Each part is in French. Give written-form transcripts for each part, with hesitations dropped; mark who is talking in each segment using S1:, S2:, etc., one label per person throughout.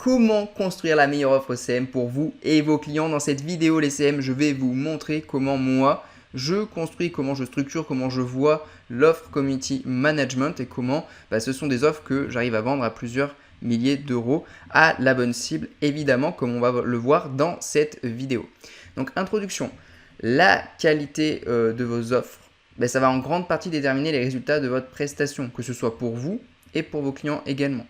S1: comment construire la meilleure offre CM pour vous et vos clients. Dans cette vidéo, les CM, je vais vous montrer comment moi, je construis, comment je structure, comment je vois l'offre Community Management et comment ce sont des offres que j'arrive à vendre à plusieurs milliers d'euros à la bonne cible, évidemment, comme on va le voir dans cette vidéo. Donc, introduction. La qualité de vos offres, ça va en grande partie déterminer les résultats de votre prestation, que ce soit pour vous et pour vos clients également.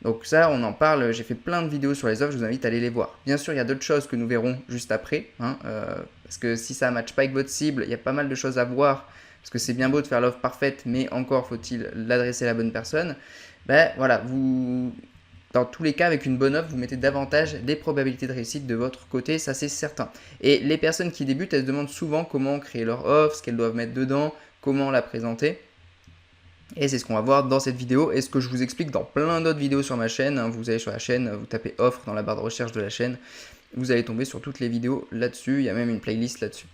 S1: Donc ça, on en parle, j'ai fait plein de vidéos sur les offres, je vous invite à aller les voir. Bien sûr, il y a d'autres choses que nous verrons juste après, parce que si ça ne matche pas avec votre cible, il y a pas mal de choses à voir, parce que c'est bien beau de faire l'offre parfaite, mais encore faut-il l'adresser à la bonne personne. Voilà, dans tous les cas, avec une bonne offre, vous mettez davantage des probabilités de réussite de votre côté, ça c'est certain. Et les personnes qui débutent, elles se demandent souvent comment créer leur offre, ce qu'elles doivent mettre dedans, comment la présenter. Et c'est ce qu'on va voir dans cette vidéo et ce que je vous explique dans plein d'autres vidéos sur ma chaîne. Vous allez sur la chaîne, vous tapez offre dans la barre de recherche de la chaîne, vous allez tomber sur toutes les vidéos là-dessus, il y a même une playlist là-dessus.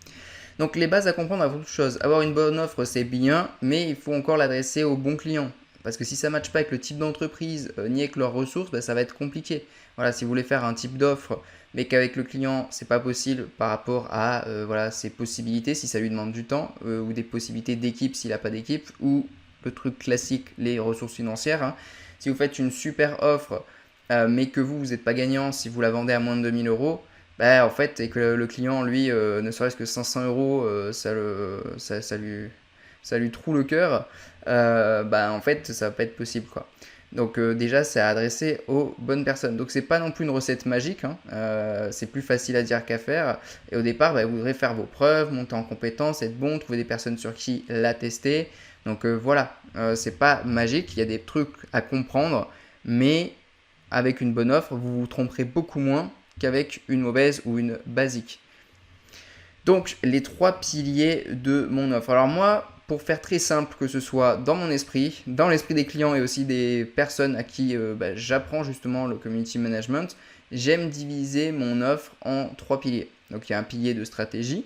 S1: Donc les bases à comprendre avant toute chose, avoir une bonne offre c'est bien, mais il faut encore l'adresser aux bons clients. Parce que si ça ne matche pas avec le type d'entreprise, ni avec leurs ressources, ça va être compliqué. Voilà, si vous voulez faire un type d'offre, mais qu'avec le client, c'est pas possible par rapport à ses possibilités, si ça lui demande du temps, ou des possibilités d'équipe s'il n'a pas d'équipe, ou le truc classique, les ressources financières. Si vous faites une super offre, mais que vous n'êtes pas gagnant si vous la vendez à moins de 2000 euros, en fait, et que le client, lui, ne serait-ce que 500 euros, ça lui troue le cœur, en fait, ça va pas être possible, quoi. Donc déjà, c'est à adresser aux bonnes personnes. Donc c'est pas non plus une recette magique, c'est plus facile à dire qu'à faire. Et au départ, vous devrez faire vos preuves, monter en compétences, être bon, trouver des personnes sur qui la tester. Donc voilà, c'est pas magique, il y a des trucs à comprendre, mais avec une bonne offre, vous vous tromperez beaucoup moins qu'avec une mauvaise ou une basique. Donc les 3 piliers de mon offre. Alors moi, pour faire très simple, que ce soit dans mon esprit, dans l'esprit des clients et aussi des personnes à qui j'apprends justement le community management, j'aime diviser mon offre en 3 piliers. Donc il y a un pilier de stratégie,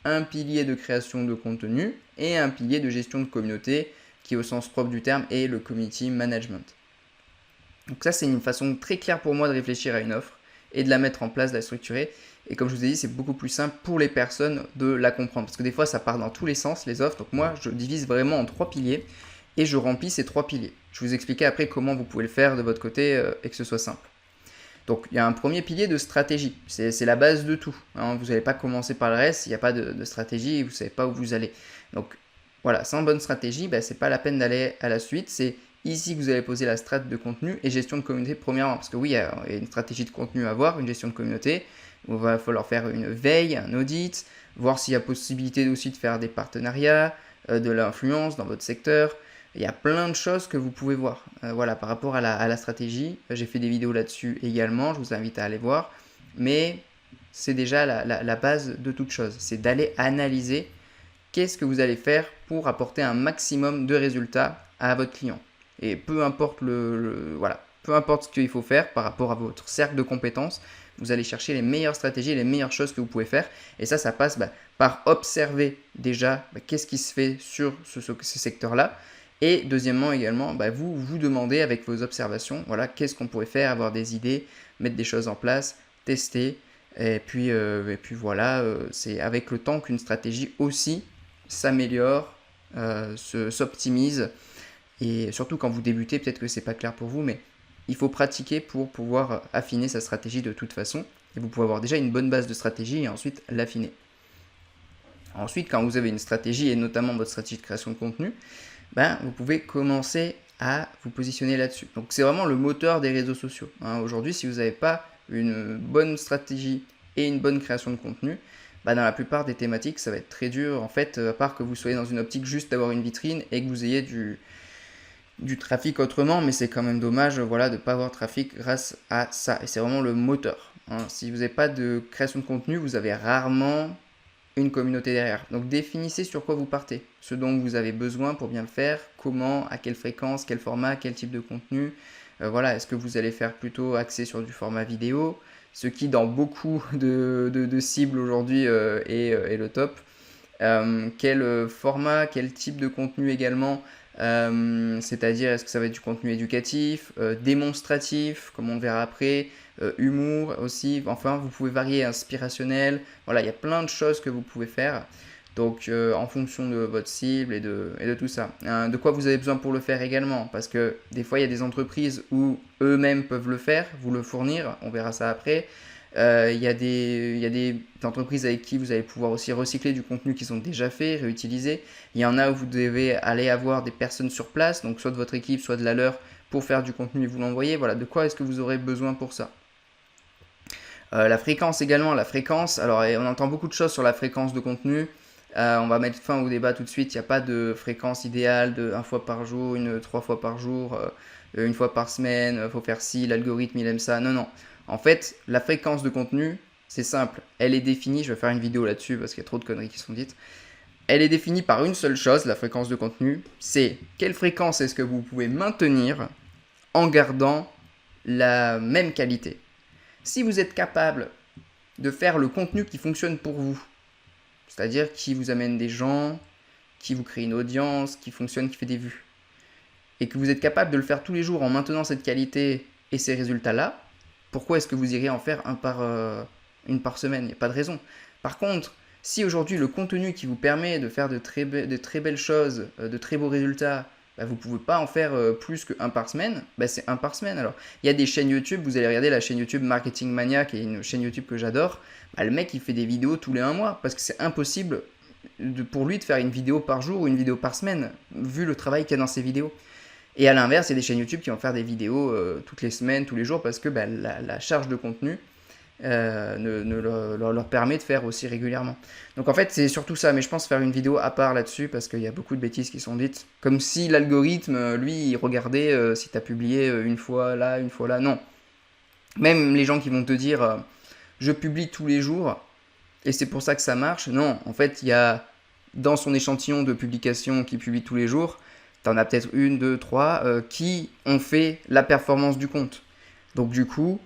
S1: un pilier de création de contenu et un pilier de gestion de communauté qui au sens propre du terme est le community management. Donc ça c'est une façon très claire pour moi de réfléchir à une offre et de la mettre en place, de la structurer. Et comme je vous ai dit, c'est beaucoup plus simple pour les personnes de la comprendre. Parce que des fois, ça part dans tous les sens, les offres. Donc moi, je divise vraiment en 3 piliers et je remplis ces 3 piliers. Je vais vous expliquer après comment vous pouvez le faire de votre côté et que ce soit simple. Donc il y a un premier pilier de stratégie. C'est la base de tout. Vous n'allez pas commencer par le reste. Il n'y a pas de stratégie et vous ne savez pas où vous allez. Donc voilà, sans bonne stratégie, ce n'est pas la peine d'aller à la suite. C'est ici que vous allez poser la strate de contenu et gestion de communauté premièrement. Parce que oui, il y a une stratégie de contenu à avoir, une gestion de communauté. Il va falloir faire une veille, un audit, voir s'il y a possibilité aussi de faire des partenariats, de l'influence dans votre secteur. Il y a plein de choses que vous pouvez voir. Voilà, par rapport à la stratégie, j'ai fait des vidéos là-dessus également, je vous invite à aller voir. Mais c'est déjà la base de toute chose, c'est d'aller analyser qu'est-ce que vous allez faire pour apporter un maximum de résultats à votre client. Et peu importe peu importe ce qu'il faut faire par rapport à votre cercle de compétences, vous allez chercher les meilleures stratégies, les meilleures choses que vous pouvez faire. Et ça passe par observer déjà qu'est-ce qui se fait sur ce secteur-là. Et deuxièmement également, vous demandez avec vos observations, voilà, qu'est-ce qu'on pourrait faire, avoir des idées, mettre des choses en place, tester. Et puis voilà, c'est avec le temps qu'une stratégie aussi s'améliore, s'optimise. Et surtout quand vous débutez, peut-être que c'est pas clair pour vous, mais il faut pratiquer pour pouvoir affiner sa stratégie de toute façon. Et vous pouvez avoir déjà une bonne base de stratégie et ensuite l'affiner. Ensuite, quand vous avez une stratégie et notamment votre stratégie de création de contenu, vous pouvez commencer à vous positionner là-dessus. Donc c'est vraiment le moteur des réseaux sociaux. Aujourd'hui, si vous n'avez pas une bonne stratégie et une bonne création de contenu, dans la plupart des thématiques, ça va être très dur. En fait, à part que vous soyez dans une optique juste d'avoir une vitrine et que vous ayez du trafic autrement, mais c'est quand même dommage de ne pas avoir de trafic grâce à ça. Et c'est vraiment le moteur. Si vous n'avez pas de création de contenu, vous avez rarement une communauté derrière. Donc définissez sur quoi vous partez, ce dont vous avez besoin pour bien le faire, comment, à quelle fréquence, quel format, quel type de contenu. Est-ce que vous allez faire plutôt axé sur du format vidéo, ce qui dans beaucoup de cibles aujourd'hui est le top. Quel format, quel type de contenu également C'est-à-dire, est-ce que ça va être du contenu éducatif, démonstratif, comme on le verra après, humour aussi, enfin vous pouvez varier, inspirationnel, voilà, il y a plein de choses que vous pouvez faire. Donc en fonction de votre cible et de tout ça. De quoi vous avez besoin pour le faire également, parce que des fois il y a des entreprises où eux-mêmes peuvent le faire, vous le fournir, on verra ça après. Il y a des entreprises avec qui vous allez pouvoir aussi recycler du contenu qu'ils ont déjà fait, réutiliser. Il y en a où vous devez aller avoir des personnes sur place, donc soit de votre équipe, soit de la leur, pour faire du contenu et vous l'envoyer. Voilà, de quoi est-ce que vous aurez besoin pour ça? La fréquence également, la fréquence. Alors, on entend beaucoup de choses sur la fréquence de contenu. On va mettre fin au débat tout de suite. Il n'y a pas de fréquence idéale de 1 fois par jour, 3 fois par jour, 1 fois par semaine. Il faut faire ci, l'algorithme il aime ça. Non, non. En fait, la fréquence de contenu, c'est simple. Elle est définie. Je vais faire une vidéo là-dessus parce qu'il y a trop de conneries qui sont dites. Elle est définie par une seule chose, la fréquence de contenu. C'est quelle fréquence est-ce que vous pouvez maintenir en gardant la même qualité. Si vous êtes capable de faire le contenu qui fonctionne pour vous, c'est-à-dire qui vous amène des gens, qui vous crée une audience, qui fonctionne, qui fait des vues, et que vous êtes capable de le faire tous les jours en maintenant cette qualité et ces résultats-là, pourquoi est-ce que vous irez en faire une par semaine? Il n'y a pas de raison. Par contre, si aujourd'hui le contenu qui vous permet de faire de très belles choses, de très beaux résultats, vous ne pouvez pas en faire plus que 1 par semaine, c'est 1 par semaine. Alors, il y a des chaînes YouTube, vous allez regarder la chaîne YouTube Marketing Mania, qui est une chaîne YouTube que j'adore. Le mec, il fait des vidéos tous les 1 mois, parce que c'est impossible pour lui de faire une vidéo par jour ou une vidéo par semaine, vu le travail qu'il y a dans ses vidéos. Et à l'inverse, il y a des chaînes YouTube qui vont faire des vidéos toutes les semaines, tous les jours, parce que la charge de contenu leur permet de faire aussi régulièrement. Donc en fait, c'est surtout ça, mais je pense faire une vidéo à part là-dessus, parce qu'il y a beaucoup de bêtises qui sont dites. Comme si l'algorithme, lui, il regardait si tu as publié une fois là, une fois là. Non. Même les gens qui vont te dire je publie tous les jours, et c'est pour ça que ça marche. Non, en fait, il y a dans son échantillon de publications qui publie tous les jours, tu en as peut-être 1, 2, 3 qui ont fait la performance du compte. Donc du coup,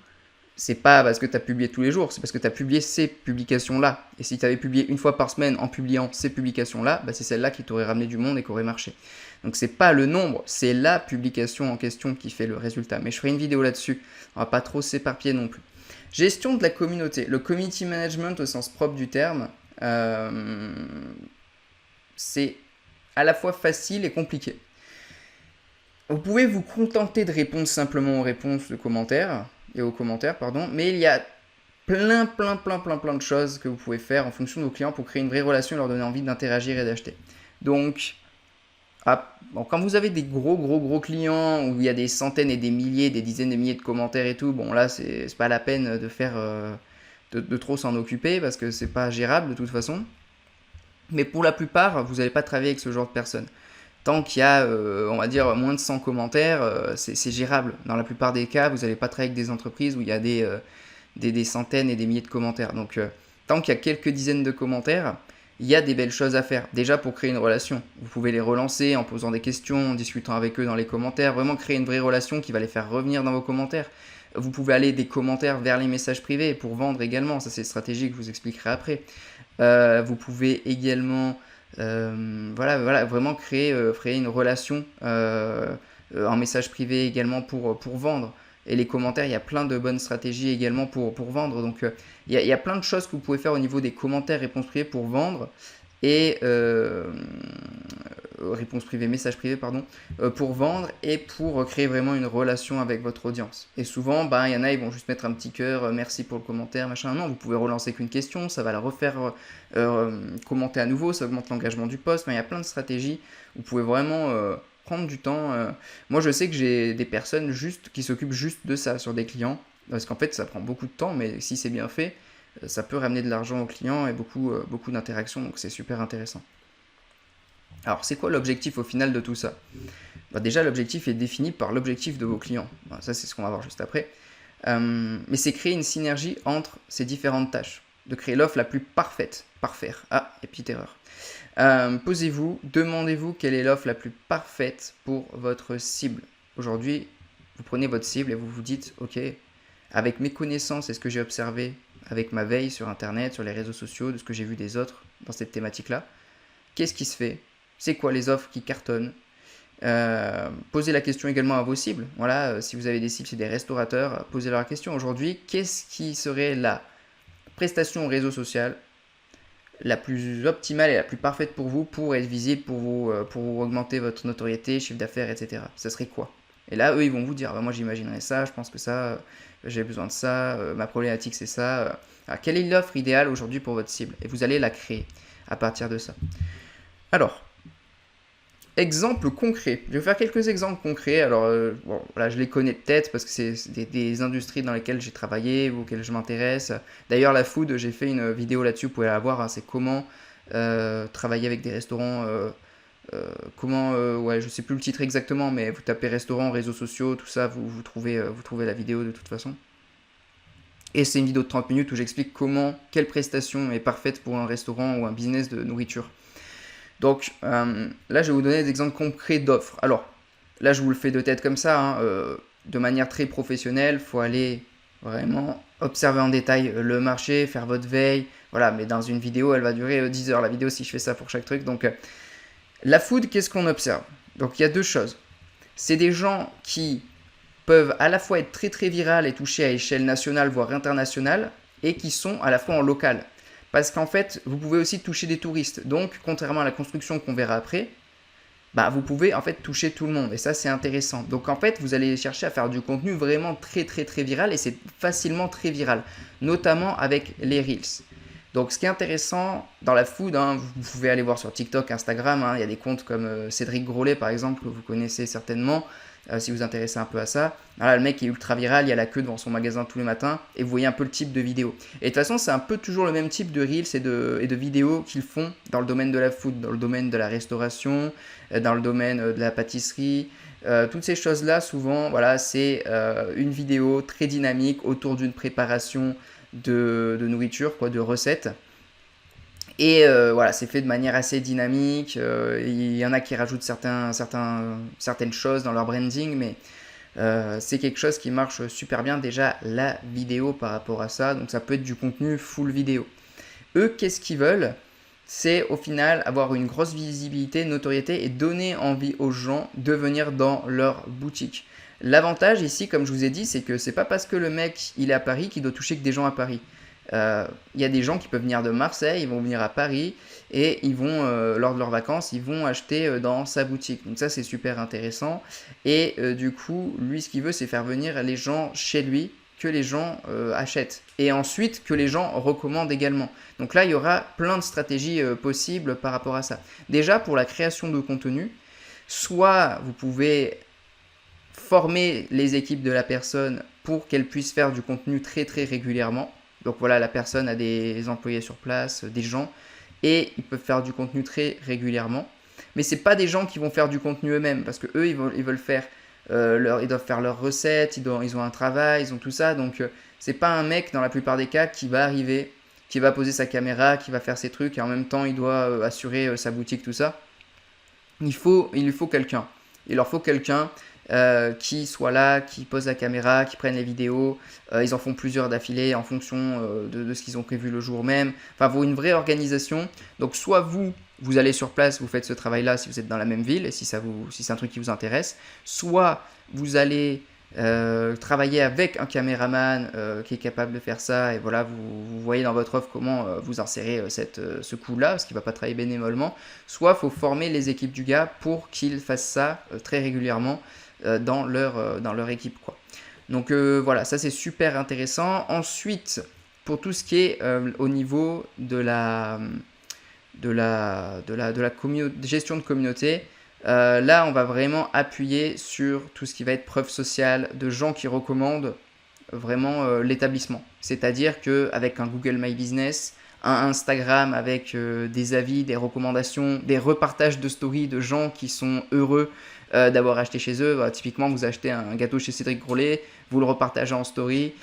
S1: c'est pas parce que tu as publié tous les jours, c'est parce que tu as publié ces publications-là. Et si tu avais publié 1 fois par semaine en publiant ces publications-là, c'est celle-là qui t'aurait ramené du monde et qui aurait marché. Donc c'est pas le nombre, c'est la publication en question qui fait le résultat. Mais je ferai une vidéo là-dessus, on va pas trop s'éparpiller non plus. Gestion de la communauté, le community management au sens propre du terme, c'est à la fois facile et compliqué. Vous pouvez vous contenter de répondre simplement aux réponses de commentaires, mais il y a plein de choses que vous pouvez faire en fonction de vos clients pour créer une vraie relation et leur donner envie d'interagir et d'acheter. Donc, quand vous avez des gros clients où il y a des centaines et des milliers, des dizaines de milliers de commentaires et tout, bon là c'est pas la peine de faire de trop s'en occuper parce que c'est pas gérable de toute façon. Mais pour la plupart, vous n'allez pas travailler avec ce genre de personnes. Tant qu'il y a, on va dire, moins de 100 commentaires, c'est gérable. Dans la plupart des cas, vous n'allez pas travailler avec des entreprises où il y a des centaines et des milliers de commentaires. Donc, tant qu'il y a quelques dizaines de commentaires, il y a des belles choses à faire. Déjà pour créer une relation. Vous pouvez les relancer en posant des questions, en discutant avec eux dans les commentaires. Vraiment créer une vraie relation qui va les faire revenir dans vos commentaires. Vous pouvez aller des commentaires vers les messages privés pour vendre également. Ça, c'est une stratégie que je vous expliquerai après. Vous pouvez également vraiment créer une relation en message privé également pour vendre. Et les commentaires, il y a plein de bonnes stratégies également pour vendre. Donc, il y a plein de choses que vous pouvez faire au niveau des commentaires, réponses privées pour vendre. Et réponse privée, message privé, pardon, pour vendre et pour créer vraiment une relation avec votre audience. Et souvent, il y en a, ils vont juste mettre un petit cœur, merci pour le commentaire, machin. Non, vous pouvez relancer qu'une question, ça va la refaire commenter à nouveau, ça augmente l'engagement du post. Il y a plein de stratégies. Vous pouvez vraiment prendre du temps. Moi, je sais que j'ai des personnes qui s'occupent juste de ça sur des clients, parce qu'en fait, ça prend beaucoup de temps, mais si c'est bien fait, ça peut ramener de l'argent aux clients et beaucoup d'interactions, donc c'est super intéressant. Alors, c'est quoi l'objectif au final de tout ça? Déjà, l'objectif est défini par l'objectif de vos clients. Ça, c'est ce qu'on va voir juste après. Mais c'est créer une synergie entre ces différentes tâches. De créer l'offre la plus parfaite. Parfaire. Ah, et petite erreur. Posez-vous, demandez-vous quelle est l'offre la plus parfaite pour votre cible. Aujourd'hui, vous prenez votre cible et vous vous dites, ok, avec mes connaissances et ce que j'ai observé, avec ma veille sur Internet, sur les réseaux sociaux, de ce que j'ai vu des autres dans cette thématique-là, qu'est-ce qui se fait? C'est quoi les offres qui cartonnent? Posez la question également à vos cibles. Voilà, si vous avez des cibles, c'est des restaurateurs, posez-leur la question aujourd'hui, qu'est-ce qui serait la prestation au réseau social la plus optimale et la plus parfaite pour vous, pour être visible, pour vous augmenter votre notoriété, chiffre d'affaires, etc. Ça serait quoi? Et là, eux, ils vont vous dire, bah, moi j'imaginerais ça, je pense que ça, j'ai besoin de ça, ma problématique c'est ça. Alors, quelle est l'offre idéale aujourd'hui pour votre cible? Et vous allez la créer à partir de ça. Alors, exemple concret. Je vais faire quelques exemples concrets. Alors, bon, là, je les connais peut-être parce que c'est des industries dans lesquelles j'ai travaillé ou auxquelles je m'intéresse. D'ailleurs, la food, j'ai fait une vidéo là-dessus, vous pouvez la voir. Hein, c'est comment travailler avec des restaurants. Ouais, je sais plus le titre exactement, mais vous tapez restaurant, réseaux sociaux, tout ça, vous trouvez la vidéo de toute façon. Et c'est une vidéo de 30 minutes où j'explique quelle prestation est parfaite pour un restaurant ou un business de nourriture. Donc là, je vais vous donner des exemples concrets d'offres. Alors, là, je vous le fais de tête comme ça, hein, de manière très professionnelle. Il faut aller vraiment observer en détail le marché, faire votre veille. Voilà, mais dans une vidéo, elle va durer 10 heures la vidéo si je fais ça pour chaque truc. Donc, la food, qu'est-ce qu'on observe? Donc, il y a deux choses. C'est des gens qui peuvent à la fois être très très virales et toucher à échelle nationale, voire internationale, et qui sont à la fois en local. Parce qu'en fait, vous pouvez aussi toucher des touristes. Donc, contrairement à la construction qu'on verra après, bah, vous pouvez en fait toucher tout le monde. Et ça, c'est intéressant. Donc, en fait, vous allez chercher à faire du contenu vraiment très, très, très viral. Et c'est facilement très viral. Notamment avec les Reels. Donc, ce qui est intéressant dans la food, hein, vous pouvez aller voir sur TikTok, Instagram. Hein, il y a des comptes comme Cédric Grolet, par exemple, que vous connaissez certainement. Si vous vous intéressez un peu à ça. Voilà, le mec est ultra viral, il y a la queue devant son magasin tous les matins et vous voyez un peu le type de vidéo. Et de toute façon, c'est un peu toujours le même type de reels et de vidéos qu'ils font dans le domaine de la food, dans le domaine de la restauration, dans le domaine de la pâtisserie. Toutes ces choses-là, souvent, voilà, c'est une vidéo très dynamique autour d'une préparation de nourriture, quoi, de recettes. Et voilà, c'est fait de manière assez dynamique. Il y en a qui rajoutent certaines choses dans leur branding, mais c'est quelque chose qui marche super bien. Déjà, la vidéo par rapport à ça, donc ça peut être du contenu full vidéo. Eux, qu'est-ce qu'ils veulent? C'est au final avoir une grosse visibilité, notoriété et donner envie aux gens de venir dans leur boutique. L'avantage ici, comme je vous ai dit, c'est que c'est pas parce que le mec il est à Paris qu'il doit toucher que des gens à Paris. Il y a des gens qui peuvent venir de Marseille, ils vont venir à Paris et ils vont, lors de leurs vacances, ils vont acheter dans sa boutique. Donc ça, c'est super intéressant. Et du coup, lui, ce qu'il veut, c'est faire venir les gens chez lui, que les gens achètent. Et ensuite, que les gens recommandent également. Donc là, il y aura plein de stratégies possibles par rapport à ça. Déjà, pour la création de contenu, soit vous pouvez former les équipes de la personne pour qu'elles puissent faire du contenu très très régulièrement. Donc voilà, la personne a des employés sur place, des gens, et ils peuvent faire du contenu très régulièrement. Mais ce n'est pas des gens qui vont faire du contenu eux-mêmes, parce que eux, ils veulent faire ils doivent faire leurs recettes, ils ont un travail, ils ont tout ça. Donc c'est pas un mec dans la plupart des cas qui va arriver, qui va poser sa caméra, qui va faire ses trucs, et en même temps il doit assurer sa boutique, tout ça. Il lui faut quelqu'un. Il leur faut quelqu'un qui soit là, qui pose la caméra, qui prenne les vidéos. Ils en font plusieurs d'affilée en fonction de ce qu'ils ont prévu le jour même. Enfin, il faut une vraie organisation. Donc, soit vous allez sur place, vous faites ce travail-là si vous êtes dans la même ville et si c'est un truc qui vous intéresse. Soit vous allez travailler avec un caméraman qui est capable de faire ça. Et voilà, vous voyez dans votre offre comment vous insérez ce coût-là, parce qu'il ne va pas travailler bénévolement. Soit il faut former les équipes du gars pour qu'ils fassent ça très régulièrement dans leur équipe, quoi. Donc voilà, ça c'est super intéressant. Ensuite, pour tout ce qui est au niveau de la gestion de communauté, là on va vraiment appuyer sur tout ce qui va être preuve sociale, de gens qui recommandent vraiment l'établissement. C'est-à-dire qu'avec un Google My Business, un Instagram avec des avis, des recommandations, des repartages de stories de gens qui sont heureux d'avoir acheté chez eux. Bah, typiquement, vous achetez un gâteau chez Cédric Grolet, vous le repartagez en story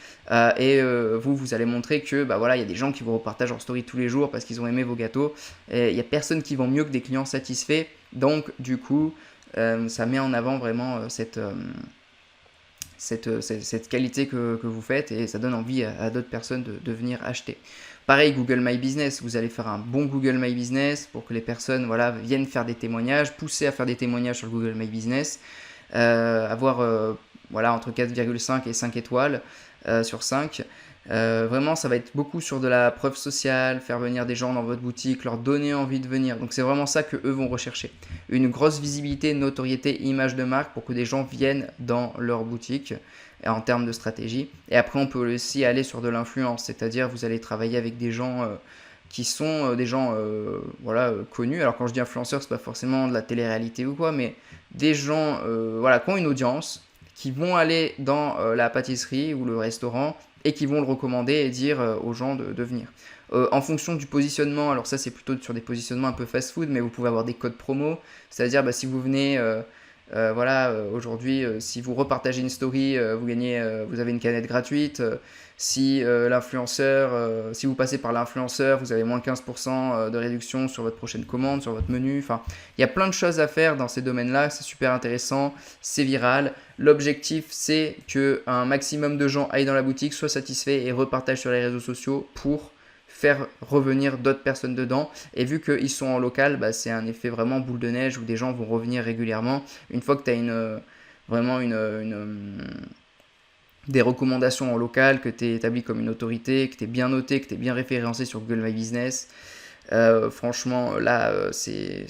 S1: et vous allez montrer que bah, voilà, y a des gens qui vous repartagent en story tous les jours parce qu'ils ont aimé vos gâteaux. Il n'y a personne qui vend mieux que des clients satisfaits. Donc, du coup, ça met en avant vraiment cette qualité que vous faites et ça donne envie à d'autres personnes de venir acheter. Pareil, Google My Business, vous allez faire un bon Google My Business pour que les personnes voilà, viennent faire des témoignages, pousser à faire des témoignages sur le Google My Business, avoir voilà, entre 4,5 et 5 étoiles sur 5. Vraiment, ça va être beaucoup sur de la preuve sociale, faire venir des gens dans votre boutique, leur donner envie de venir. Donc c'est vraiment ça que eux vont rechercher. Une grosse visibilité, notoriété, image de marque pour que des gens viennent dans leur boutique en termes de stratégie. Et après, on peut aussi aller sur de l'influence, c'est-à-dire vous allez travailler avec des gens qui sont des gens voilà, connus. Alors quand je dis influenceurs, c'est pas forcément de la télé-réalité ou quoi, mais des gens voilà, qui ont une audience, qui vont aller dans la pâtisserie ou le restaurant et qui vont le recommander et dire aux gens de venir. En fonction du positionnement, alors ça c'est plutôt sur des positionnements un peu fast-food, mais vous pouvez avoir des codes promo, c'est-à-dire si vous venez voilà, aujourd'hui, si vous repartagez une story, vous avez une canette gratuite. Si l'influenceur, si vous passez par l'influenceur, vous avez moins 15% de réduction sur votre prochaine commande, sur votre menu. Enfin, il y a plein de choses à faire dans ces domaines-là. C'est super intéressant, c'est viral. L'objectif, c'est qu'un maximum de gens aillent dans la boutique, soient satisfaits et repartagent sur les réseaux sociaux pour faire revenir d'autres personnes dedans. Et vu qu'ils sont en local, bah, c'est un effet vraiment boule de neige où des gens vont revenir régulièrement. Une fois que tu as vraiment des recommandations en local, que tu es établi comme une autorité, que tu es bien noté, que tu es bien référencé sur Google My Business, franchement, là, c'est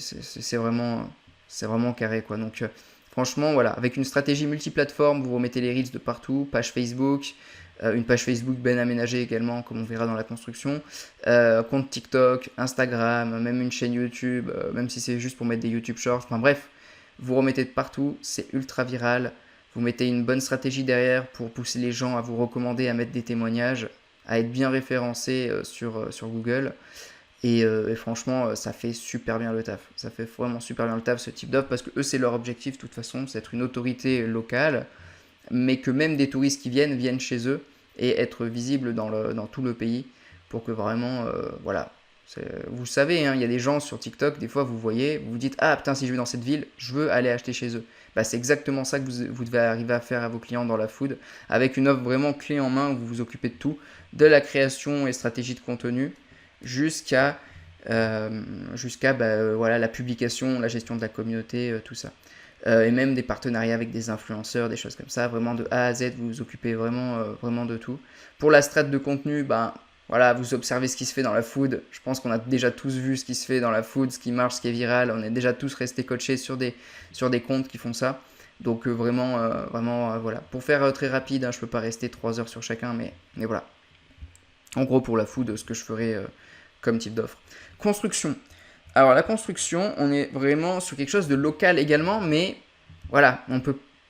S1: vraiment carré, quoi. Donc, franchement, voilà, avec une stratégie multiplateforme, vous remettez les reels de partout, page Facebook, une page Facebook bien aménagée également, comme on verra dans la construction, compte TikTok, Instagram, même une chaîne YouTube, même si c'est juste pour mettre des YouTube Shorts, enfin bref, vous remettez de partout, c'est ultra viral, vous mettez une bonne stratégie derrière pour pousser les gens à vous recommander, à mettre des témoignages, à être bien référencé sur Google. Et franchement, ça fait super bien le taf. Ça fait vraiment super bien le taf, ce type d'offre, parce que eux, c'est leur objectif, de toute façon, c'est être une autorité locale, mais que même des touristes qui viennent chez eux et être visibles dans tout le pays pour que vraiment, voilà. Vous savez, hein, il y a des gens sur TikTok, des fois vous voyez, vous vous dites ah putain, si je vais dans cette ville, je veux aller acheter chez eux. Bah, c'est exactement ça que vous devez arriver à faire à vos clients dans la food, avec une offre vraiment clé en main où vous vous occupez de tout, de la création et stratégie de contenu jusqu'à voilà, la publication, la gestion de la communauté, tout ça. Et même des partenariats avec des influenceurs, des choses comme ça, vraiment de A à Z, vous vous occupez vraiment de tout. Pour la strate de contenu, ben, voilà, vous observez ce qui se fait dans la food. Je pense qu'on a déjà tous vu ce qui se fait dans la food, ce qui marche, ce qui est viral. On est déjà tous restés coachés sur des comptes qui font ça. Donc vraiment, voilà. Pour faire très rapide, hein, je ne peux pas rester 3 heures sur chacun, mais voilà. En gros, pour la food, ce que je ferais comme type d'offre. Construction. Alors la construction, on est vraiment sur quelque chose de local également, mais voilà,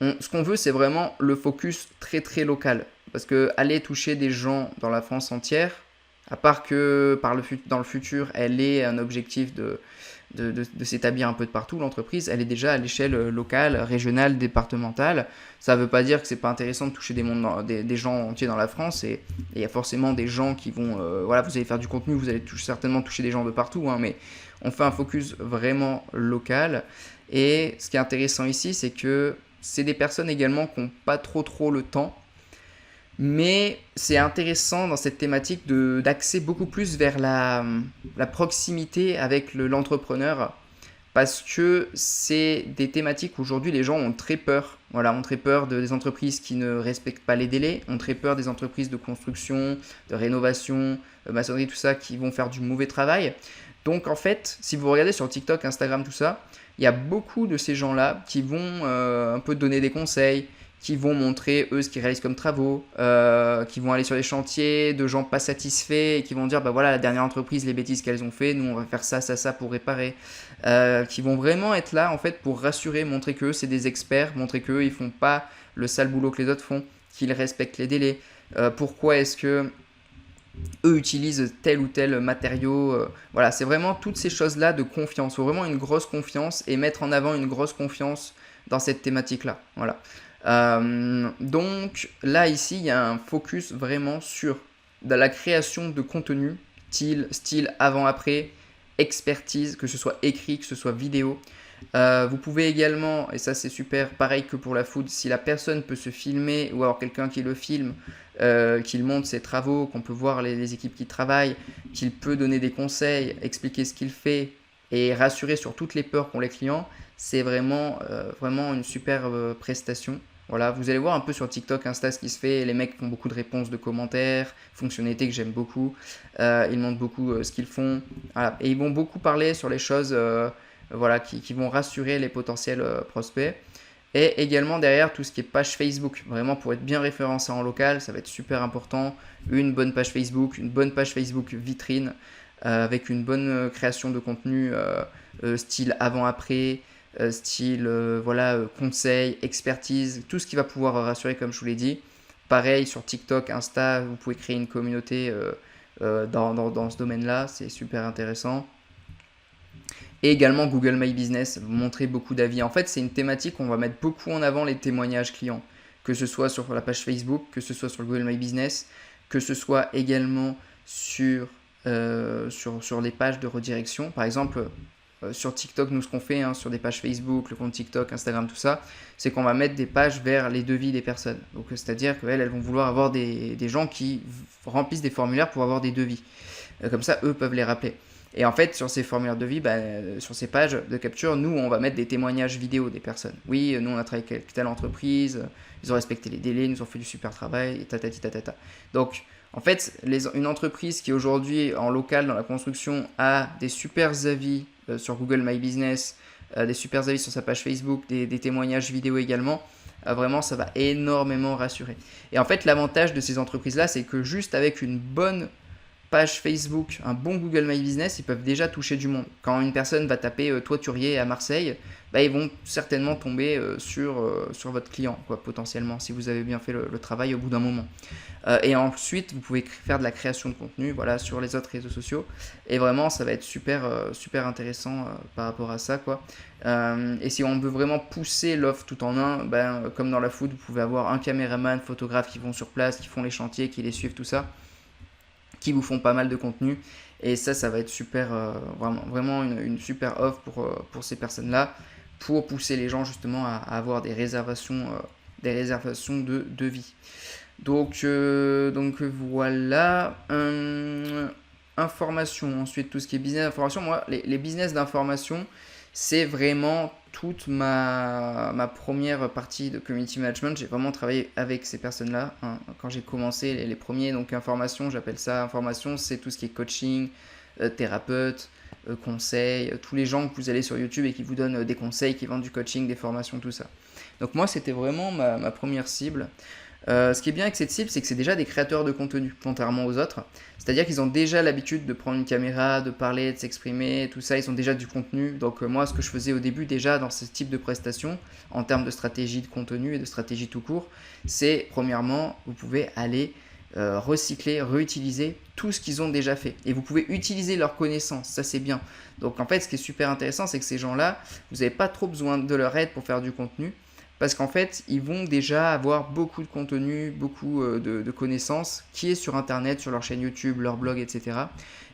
S1: ce qu'on veut, c'est vraiment le focus très très local. Parce que aller toucher des gens dans la France entière, à part que dans le futur, elle ait un objectif de s'établir un peu de partout, l'entreprise, elle est déjà à l'échelle locale, régionale, départementale. Ça ne veut pas dire que c'est pas intéressant de toucher des gens entiers dans la France, et il y a forcément des gens qui vont, voilà, vous allez faire du contenu, vous allez certainement toucher des gens de partout, hein, mais on fait un focus vraiment local. Et ce qui est intéressant ici, c'est que c'est des personnes également qui n'ont pas trop le temps. Mais c'est intéressant dans cette thématique d'axer beaucoup plus vers la proximité avec l'entrepreneur, parce que c'est des thématiques où aujourd'hui les gens ont très peur. Voilà, ont très peur des entreprises qui ne respectent pas les délais, ont très peur des entreprises de construction, de rénovation, de maçonnerie, tout ça, qui vont faire du mauvais travail. Donc en fait, si vous regardez sur TikTok, Instagram, tout ça, il y a beaucoup de ces gens-là qui vont un peu donner des conseils, qui vont montrer eux ce qu'ils réalisent comme travaux, qui vont aller sur les chantiers de gens pas satisfaits et qui vont dire bah voilà, la dernière entreprise, les bêtises qu'elles ont fait, nous on va faire ça pour réparer, qui vont vraiment être là en fait pour rassurer, montrer qu'eux c'est des experts, montrer qu'eux ils font pas le sale boulot que les autres font, qu'ils respectent les délais, pourquoi est-ce que eux utilisent tel ou tel matériau, voilà, c'est vraiment toutes ces choses-là de confiance. Il faut vraiment une grosse confiance et mettre en avant une grosse confiance dans cette thématique-là. Voilà. Donc là, ici, il y a un focus vraiment sur de la création de contenu, style avant-après, expertise, que ce soit écrit, que ce soit vidéo. Vous pouvez également, et ça c'est super, pareil que pour la food, si la personne peut se filmer ou alors quelqu'un qui le filme, qu'il montre ses travaux, qu'on peut voir les équipes qui travaillent, qu'il peut donner des conseils, expliquer ce qu'il fait et rassurer sur toutes les peurs qu'ont les clients, c'est vraiment une super prestation. Voilà, vous allez voir un peu sur TikTok, Insta ce qui se fait. Les mecs font beaucoup de réponses, de commentaires, fonctionnalités que j'aime beaucoup. Ils montrent beaucoup ce qu'ils font. Voilà. Et ils vont beaucoup parler sur les choses voilà, qui vont rassurer les potentiels prospects. Et également derrière tout ce qui est page Facebook. Vraiment pour être bien référencé en local, ça va être super important. Une bonne page Facebook vitrine avec une bonne création de contenu style avant-après, style voilà, conseil, expertise, tout ce qui va pouvoir rassurer comme je vous l'ai dit. Pareil sur TikTok, Insta, vous pouvez créer une communauté dans ce domaine-là, c'est super intéressant. Et également Google My Business, montrer beaucoup d'avis. En fait, c'est une thématique où on va mettre beaucoup en avant les témoignages clients, que ce soit sur la page Facebook, que ce soit sur Google My Business, que ce soit également sur les pages de redirection. Par exemple, sur TikTok, nous, ce qu'on fait sur des pages Facebook, le compte TikTok, Instagram, tout ça, c'est qu'on va mettre des pages vers les devis des personnes. Donc, c'est-à-dire qu'elles vont vouloir avoir des gens qui remplissent des formulaires pour avoir des devis. Comme ça, eux peuvent les rappeler. Et en fait, sur ces formulaires de vie, sur ces pages de capture, nous, on va mettre des témoignages vidéo des personnes. Oui, nous, on a travaillé avec telle entreprise, ils ont respecté les délais, ils nous ont fait du super travail, et tatati tatata. Donc, en fait, une entreprise qui aujourd'hui, en local, dans la construction, a des super avis sur Google My Business, des super avis sur sa page Facebook, des témoignages vidéo également, vraiment, ça va énormément rassurer. Et en fait, l'avantage de ces entreprises-là, c'est que juste avec une bonne page Facebook, un bon Google My Business, ils peuvent déjà toucher du monde. Quand une personne va taper toiturier à Marseille, ils vont certainement tomber sur votre client, quoi, potentiellement, si vous avez bien fait le travail au bout d'un moment. Et ensuite, vous pouvez faire de la création de contenu voilà, sur les autres réseaux sociaux. Et vraiment, ça va être super intéressant par rapport à ça, quoi. Et si on veut vraiment pousser l'offre tout en un, comme dans la food, vous pouvez avoir un caméraman, photographe qui vont sur place, qui font les chantiers, qui les suivent, tout ça, qui vous font pas mal de contenu. Et ça va être super, vraiment une super offre pour ces personnes-là, pour pousser les gens justement à avoir des réservations de devis. Donc voilà. Information. Ensuite, tout ce qui est business d'information. Moi, les business d'information, c'est vraiment toute ma première partie de community management. J'ai vraiment travaillé avec ces personnes-là quand j'ai commencé les premiers. Donc information, j'appelle ça information, c'est tout ce qui est coaching, thérapeute, conseil, tous les gens que vous allez sur YouTube et qui vous donnent des conseils, qui vendent du coaching, des formations, tout ça. Donc moi, c'était vraiment ma première cible. Ce qui est bien avec cette cible, c'est que c'est déjà des créateurs de contenu, contrairement aux autres. C'est-à-dire qu'ils ont déjà l'habitude de prendre une caméra, de parler, de s'exprimer, tout ça, ils ont déjà du contenu. Donc moi, ce que je faisais au début déjà dans ce type de prestation, en termes de stratégie de contenu et de stratégie tout court, c'est premièrement, vous pouvez aller recycler, réutiliser tout ce qu'ils ont déjà fait. Et vous pouvez utiliser leurs connaissances, ça c'est bien. Donc en fait, ce qui est super intéressant, c'est que ces gens-là, vous n'avez pas trop besoin de leur aide pour faire du contenu. Parce qu'en fait, ils vont déjà avoir beaucoup de contenu, beaucoup de connaissances qui est sur Internet, sur leur chaîne YouTube, leur blog, etc.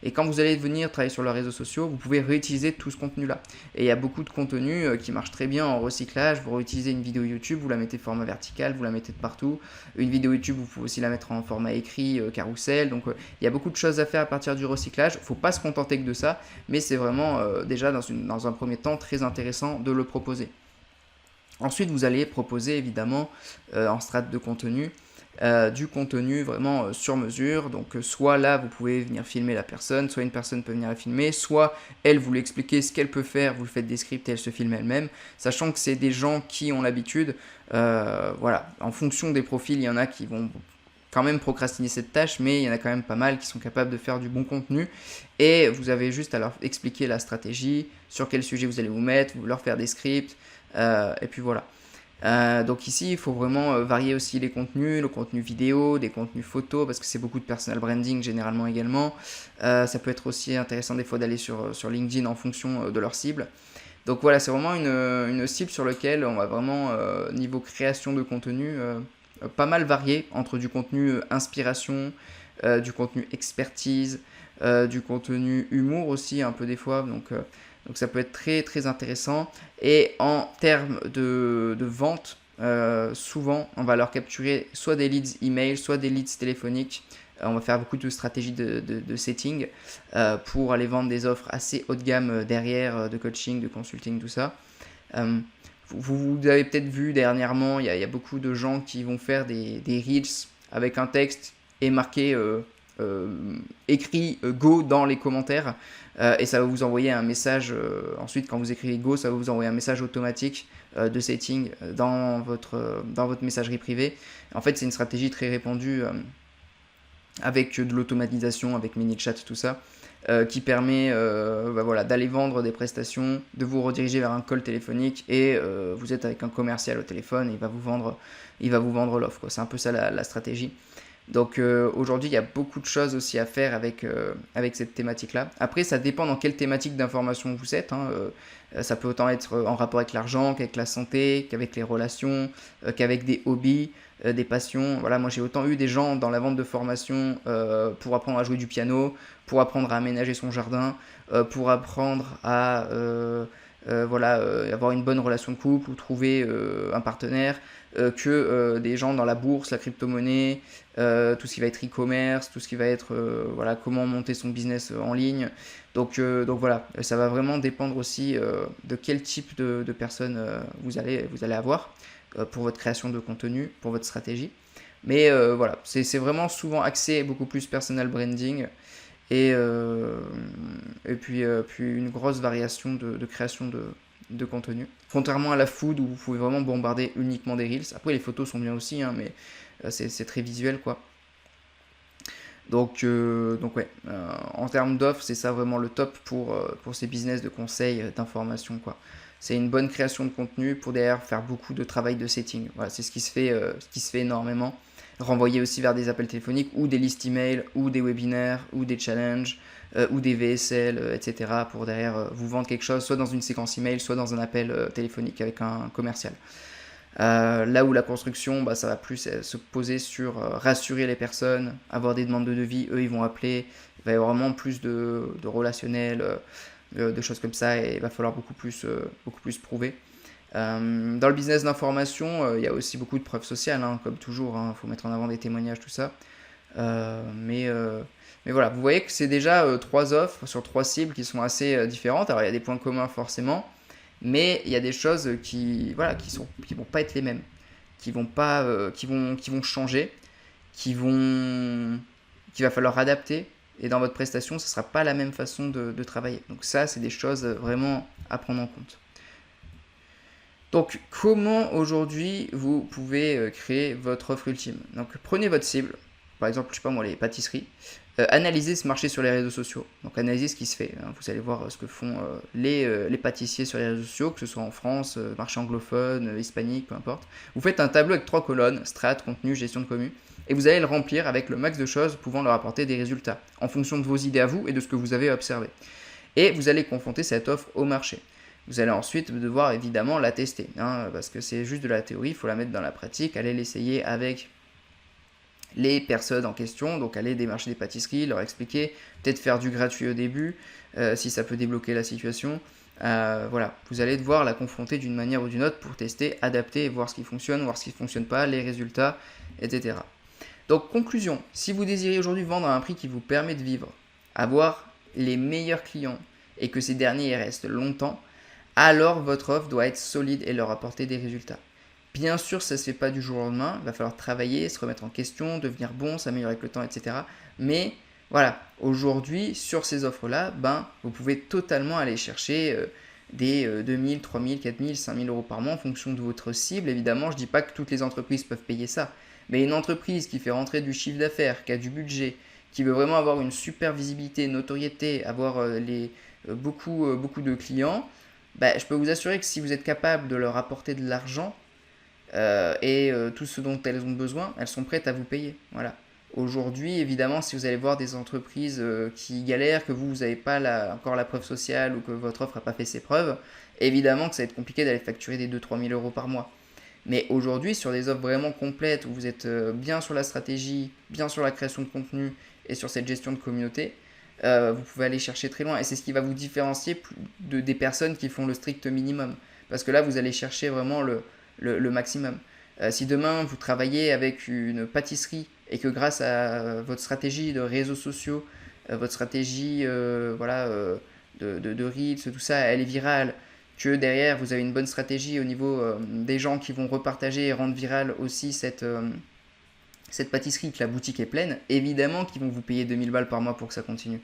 S1: Et quand vous allez venir travailler sur leurs réseaux sociaux, vous pouvez réutiliser tout ce contenu-là. Et il y a beaucoup de contenu qui marche très bien en recyclage. Vous réutilisez une vidéo YouTube, vous la mettez de format vertical, vous la mettez de partout. Une vidéo YouTube, vous pouvez aussi la mettre en format écrit, carrousel. Donc il y a beaucoup de choses à faire à partir du recyclage. Il ne faut pas se contenter que de ça, mais c'est vraiment déjà dans un premier temps très intéressant de le proposer. Ensuite, vous allez proposer évidemment en strate de contenu du contenu vraiment sur mesure. Donc soit là, vous pouvez venir filmer la personne, soit une personne peut venir la filmer, soit elle, vous lui expliquez ce qu'elle peut faire, vous le faites des scripts et elle se filme elle-même, sachant que c'est des gens qui ont l'habitude, voilà, en fonction des profils, il y en a qui vont quand même procrastiner cette tâche, mais il y en a quand même pas mal qui sont capables de faire du bon contenu, et vous avez juste à leur expliquer la stratégie, sur quel sujet vous allez vous mettre, vous leur faire des scripts, et puis voilà. Donc ici, il faut vraiment varier aussi les contenus, le contenu vidéo, des contenus photos, parce que c'est beaucoup de personal branding généralement également. Ça peut être aussi intéressant des fois d'aller sur LinkedIn en fonction de leur cible. Donc voilà, c'est vraiment une cible sur laquelle on va vraiment, niveau création de contenu, pas mal varier entre du contenu inspiration, du contenu expertise, du contenu humour aussi un peu des fois. Donc Donc ça peut être très très intéressant. Et en termes de vente, souvent on va leur capturer soit des leads email, soit des leads téléphoniques. On va faire beaucoup de stratégies de setting pour aller vendre des offres assez haut de gamme derrière, de coaching, de consulting, tout ça. Vous avez peut-être vu dernièrement, il y a beaucoup de gens qui vont faire des reels avec un texte et marqué écrit Go dans les commentaires et ça va vous envoyer un message. Ensuite, quand vous écrivez Go, ça va vous envoyer un message automatique de setting dans votre messagerie privée. En fait, c'est une stratégie très répandue avec de l'automatisation, avec ManyChat, tout ça. Qui permet voilà, d'aller vendre des prestations, de vous rediriger vers un call téléphonique et vous êtes avec un commercial au téléphone et il va vous vendre l'offre. C'est un peu ça la stratégie. Donc aujourd'hui, il y a beaucoup de choses aussi à faire avec cette thématique-là. Après, ça dépend dans quelle thématique d'information vous êtes. Ça peut autant être en rapport avec l'argent, qu'avec la santé, qu'avec les relations, qu'avec des hobbies, des passions. Voilà, moi j'ai autant eu des gens dans la vente de formation pour apprendre à jouer du piano, pour apprendre à aménager son jardin, pour apprendre à avoir une bonne relation de couple ou trouver un partenaire, que des gens dans la bourse, la crypto-monnaie, tout ce qui va être e-commerce, tout ce qui va être voilà, comment monter son business en ligne. Donc voilà, ça va vraiment dépendre aussi de quel type de personnes vous allez avoir pour votre création de contenu, pour votre stratégie. Mais voilà, c'est vraiment souvent axé beaucoup plus personal branding et puis une grosse variation de création de contenu. Contrairement à la food où vous pouvez vraiment bombarder uniquement des reels. Après, les photos sont bien aussi, hein, mais c'est très visuel, quoi. Donc ouais, en termes d'offres, c'est ça vraiment le top pour ces business de conseils, d'information, quoi. C'est une bonne création de contenu pour derrière faire beaucoup de travail de setting. Voilà, c'est ce qui se fait énormément. Renvoyer aussi vers des appels téléphoniques ou des listes email ou des webinaires ou des challenges ou des VSL, etc. pour derrière vous vendre quelque chose, soit dans une séquence email, soit dans un appel téléphonique avec un commercial. Là où la construction, ça va plus se poser sur rassurer les personnes, avoir des demandes de devis, eux ils vont appeler, il va y avoir vraiment plus de relationnel, de choses comme ça, et il va falloir beaucoup plus prouver. Dans le business d'information, il y a aussi beaucoup de preuves sociales, hein, comme toujours, il faut mettre en avant des témoignages, tout ça. Mais voilà, vous voyez que c'est déjà 3 offres sur 3 cibles qui sont assez différentes. Alors il y a des points communs forcément, mais il y a des choses qui vont pas être les mêmes, qui vont changer, qu'il va falloir adapter. Et dans votre prestation, ce ne sera pas la même façon de travailler. Donc ça, c'est des choses vraiment à prendre en compte. Donc comment aujourd'hui vous pouvez créer votre offre ultime? Donc prenez votre cible, par exemple, je sais pas moi, les pâtisseries. Analysez ce marché sur les réseaux sociaux. Donc analysez ce qui se fait. Vous allez voir ce que font les pâtissiers sur les réseaux sociaux, que ce soit en France, marché anglophone, hispanique, peu importe. Vous faites un tableau avec 3 colonnes, strat, contenu, gestion de commu, et vous allez le remplir avec le max de choses pouvant leur apporter des résultats, en fonction de vos idées à vous et de ce que vous avez observé. Et vous allez confronter cette offre au marché. Vous allez ensuite devoir évidemment la tester, parce que c'est juste de la théorie, il faut la mettre dans la pratique, aller l'essayer avec les personnes en question, donc aller démarcher des pâtisseries, leur expliquer, peut-être faire du gratuit au début, si ça peut débloquer la situation. Voilà, vous allez devoir la confronter d'une manière ou d'une autre pour tester, adapter, voir ce qui fonctionne, voir ce qui ne fonctionne pas, les résultats, etc. Donc conclusion, si vous désirez aujourd'hui vendre à un prix qui vous permet de vivre, avoir les meilleurs clients et que ces derniers restent longtemps, alors votre offre doit être solide et leur apporter des résultats. Bien sûr, ça ne se fait pas du jour au lendemain, il va falloir travailler, se remettre en question, devenir bon, s'améliorer avec le temps, etc. Mais voilà, aujourd'hui, sur ces offres-là, vous pouvez totalement aller chercher des 2000, 3000, 4000, 5000 euros par mois en fonction de votre cible. Évidemment, je ne dis pas que toutes les entreprises peuvent payer ça, mais une entreprise qui fait rentrer du chiffre d'affaires, qui a du budget, qui veut vraiment avoir une super visibilité, notoriété, avoir beaucoup de clients, je peux vous assurer que si vous êtes capable de leur apporter de l'argent et tout ce dont elles ont besoin, elles sont prêtes à vous payer. Voilà. Aujourd'hui, évidemment, si vous allez voir des entreprises qui galèrent, que vous n'avez pas encore la preuve sociale ou que votre offre n'a pas fait ses preuves, évidemment que ça va être compliqué d'aller facturer des 2-3 000 euros par mois. Mais aujourd'hui, sur des offres vraiment complètes où vous êtes bien sur la stratégie, bien sur la création de contenu et sur cette gestion de communauté, vous pouvez aller chercher très loin. Et c'est ce qui va vous différencier des personnes qui font le strict minimum. Parce que là, vous allez chercher vraiment le maximum. Si demain, vous travaillez avec une pâtisserie et que grâce à votre stratégie de réseaux sociaux, votre stratégie de Reels, tout ça, elle est virale, que derrière, vous avez une bonne stratégie au niveau des gens qui vont repartager et rendre virale aussi cette pâtisserie, que la boutique est pleine, évidemment qu'ils vont vous payer 2000 balles par mois pour que ça continue.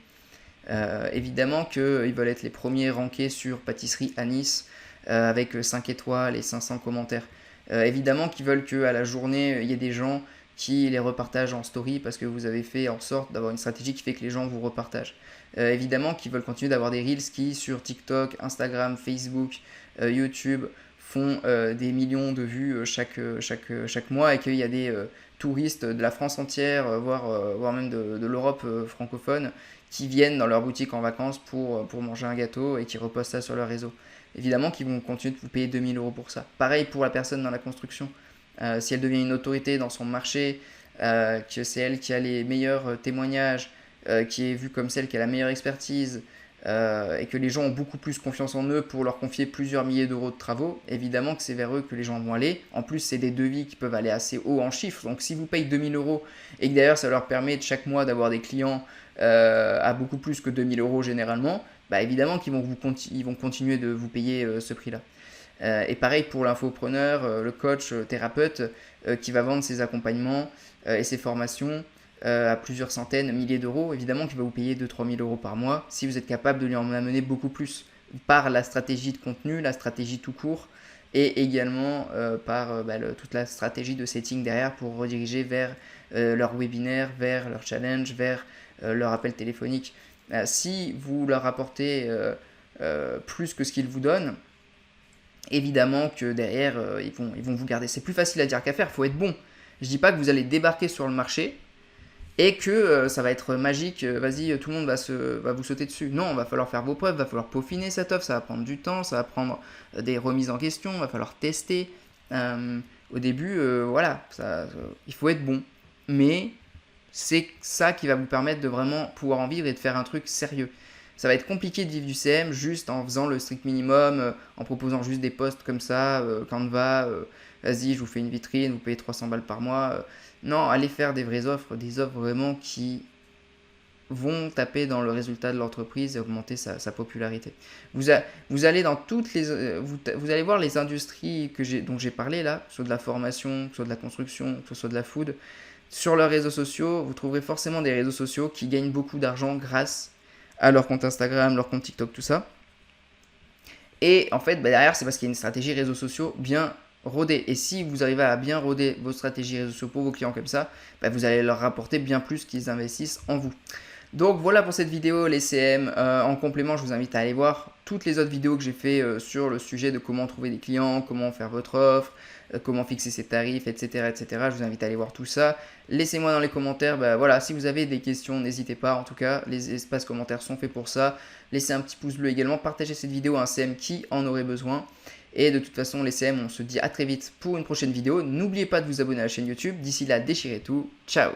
S1: Évidemment qu'ils veulent être les premiers rankés sur pâtisserie à Nice avec 5 étoiles et 500 commentaires. Évidemment qu'ils veulent qu'à la journée, il y ait des gens qui les repartagent en story parce que vous avez fait en sorte d'avoir une stratégie qui fait que les gens vous repartagent. Évidemment qu'ils veulent continuer d'avoir des Reels qui sur TikTok, Instagram, Facebook, YouTube font des millions de vues chaque mois et qu'il y a des touristes de la France entière, voire même de l'Europe francophone qui viennent dans leur boutique en vacances pour manger un gâteau et qui repostent ça sur leur réseau. Évidemment qu'ils vont continuer de vous payer 2000 euros pour ça. Pareil pour la personne dans la construction. Si elle devient une autorité dans son marché, que c'est elle qui a les meilleurs témoignages, qui est vue comme celle qui a la meilleure expertise, et que les gens ont beaucoup plus confiance en eux pour leur confier plusieurs milliers d'euros de travaux, évidemment que c'est vers eux que les gens vont aller. En plus, c'est des devis qui peuvent aller assez haut en chiffres. Donc si vous payez 2000 euros et que d'ailleurs ça leur permet de chaque mois d'avoir des clients à beaucoup plus que 2000 euros généralement, bah évidemment qu'ils vont continuer de vous payer ce prix-là. Et pareil pour l'infopreneur, le coach, thérapeute qui va vendre ses accompagnements et ses formations à plusieurs centaines, milliers d'euros, évidemment qu'il va vous payer 2-3 000 euros par mois si vous êtes capable de lui en amener beaucoup plus par la stratégie de contenu, la stratégie tout court et également par toute la stratégie de setting derrière pour rediriger vers leur webinaire, vers leur challenge, vers leur appel téléphonique. Si vous leur apportez plus que ce qu'ils vous donnent, évidemment que derrière, ils vont vous garder. C'est plus facile à dire qu'à faire, il faut être bon. Je dis pas que vous allez débarquer sur le marché et que ça va être magique, vas-y, tout le monde va vous sauter dessus. Non, il va falloir faire vos preuves, il va falloir peaufiner cette offre, ça va prendre du temps, ça va prendre des remises en question, il va falloir tester. Au début, il faut être bon. Mais c'est ça qui va vous permettre de vraiment pouvoir en vivre et de faire un truc sérieux. Ça va être compliqué de vivre du CM juste en faisant le strict minimum, en proposant juste des posts comme ça, Canva, vas-y, je vous fais une vitrine, vous payez 300 balles par mois. Non, allez faire des vraies offres, des offres vraiment qui vont taper dans le résultat de l'entreprise et augmenter sa popularité. Vous allez dans vous allez voir les industries dont j'ai parlé là, soit de la formation, soit de la construction, soit de la food. Sur leurs réseaux sociaux, vous trouverez forcément des réseaux sociaux qui gagnent beaucoup d'argent grâce à leur compte Instagram, leur compte TikTok, tout ça. Et en fait, derrière, c'est parce qu'il y a une stratégie réseaux sociaux bien rodée. Et si vous arrivez à bien roder vos stratégies réseaux sociaux pour vos clients comme ça, vous allez leur rapporter bien plus qu'ils investissent en vous. Donc voilà pour cette vidéo, les CM. En complément, je vous invite à aller voir toutes les autres vidéos que j'ai fait sur le sujet de comment trouver des clients, comment faire votre offre, comment fixer ses tarifs, etc., etc. Je vous invite à aller voir tout ça. Laissez-moi dans les commentaires, voilà, si vous avez des questions, n'hésitez pas. En tout cas, les espaces commentaires sont faits pour ça. Laissez un petit pouce bleu également. Partagez cette vidéo à un CM qui en aurait besoin. Et de toute façon, les CM, on se dit à très vite pour une prochaine vidéo. N'oubliez pas de vous abonner à la chaîne YouTube. D'ici là, déchirez tout. Ciao!